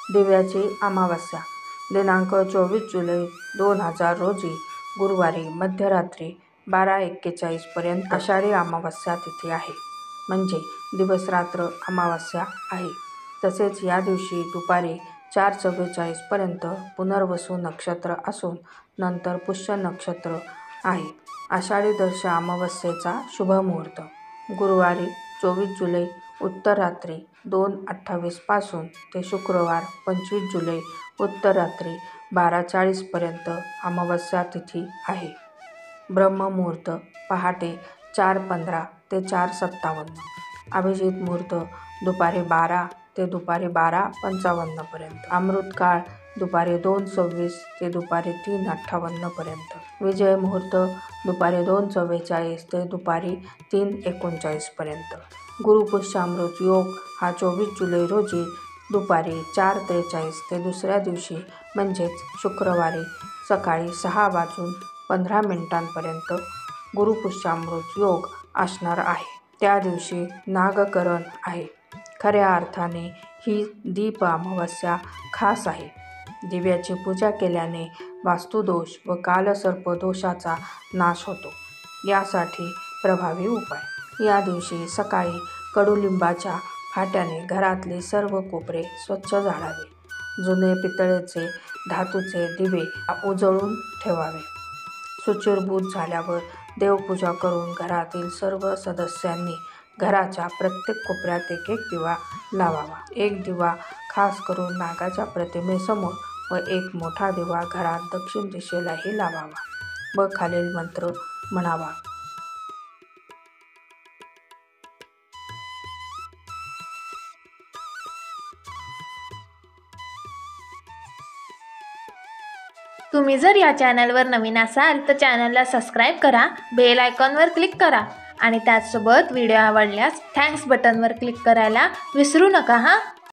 दिव्याची अमावस्या दिनांक 24 जुलै 2000 रोजी गुरुवारी मध्यरात्री 12:41 पर्यंत आषाढी अमावस्या तिथी आहे, म्हणजे दिवस रात्र अमावस्या आहे। तसेच या दिवशी दुपारी 4:44 पर्यंत पुनर्वसू नक्षत्र असून नंतर पुष्य नक्षत्र आहे। आषाढी दर्श अमावस्येचा शुभ मुहूर्त गुरुवारी 24 जुलै उत्तर रात्री 2:28 पासून ते शुक्रवार 25 जुलै उत्तर रात्री 12:40 पर्यंत अमावस्या तिथी आहे। ब्रह्ममुहूर्त पहाटे 4:15 ते 4:57, अभिजित मुहूर्त दुपारी 12 ते दुपारी 12:55 पर्यंत, अमृतकाळ दुपारी 2:26 ते दुपारी 3:58 पर्यंत, विजय मुहूर्त दुपारी 2:44 ते दुपारी 3:39 पर्यंत। गुरुपुष्यामृत योग हा 24 जुलै रोजी दुपारी 4:43 ते दुसऱ्या दिवशी म्हणजेच शुक्रवारी सकाळी 6:15 पर्यंत गुरुपुष्यामृत योग असणार आहे। त्या दिवशी नागकरण आहे। खऱ्या अर्थाने ही दीप अमावस्या खास आहे। दिव्याची पूजा केल्याने वास्तुदोष व कालसर्प दोषाचा नाश होतो। यासाठी प्रभावी उपाय: या दिवशी सकाळी कडुलिंबाच्या फाट्याने घरातले सर्व कोपरे स्वच्छ झाडावे, जुने पितळेचे धातूचे दिवे उजळून ठेवावे, शुचिर्भूत झाल्यावर देवपूजा करून घरातील सर्व सदस्यांनी घराच्या प्रत्येक कोपऱ्यात एक दिवा लावावा। एक दिवा खास करून नागाच्या प्रतिमेसमोर व एक मोठा दिवा घरात दक्षिण दिशेलाही लावावा व खालील मंत्र म्हणावा: तुम्ही जर या चॅनलवर नवीन असाल तर चॅनलला सबस्क्राईब करा, बेल आयकॉनवर क्लिक करा आणि त्याचसोबत व्हिडिओ आवडल्यास थँक्स बटनवर क्लिक करायला विसरू नका हां।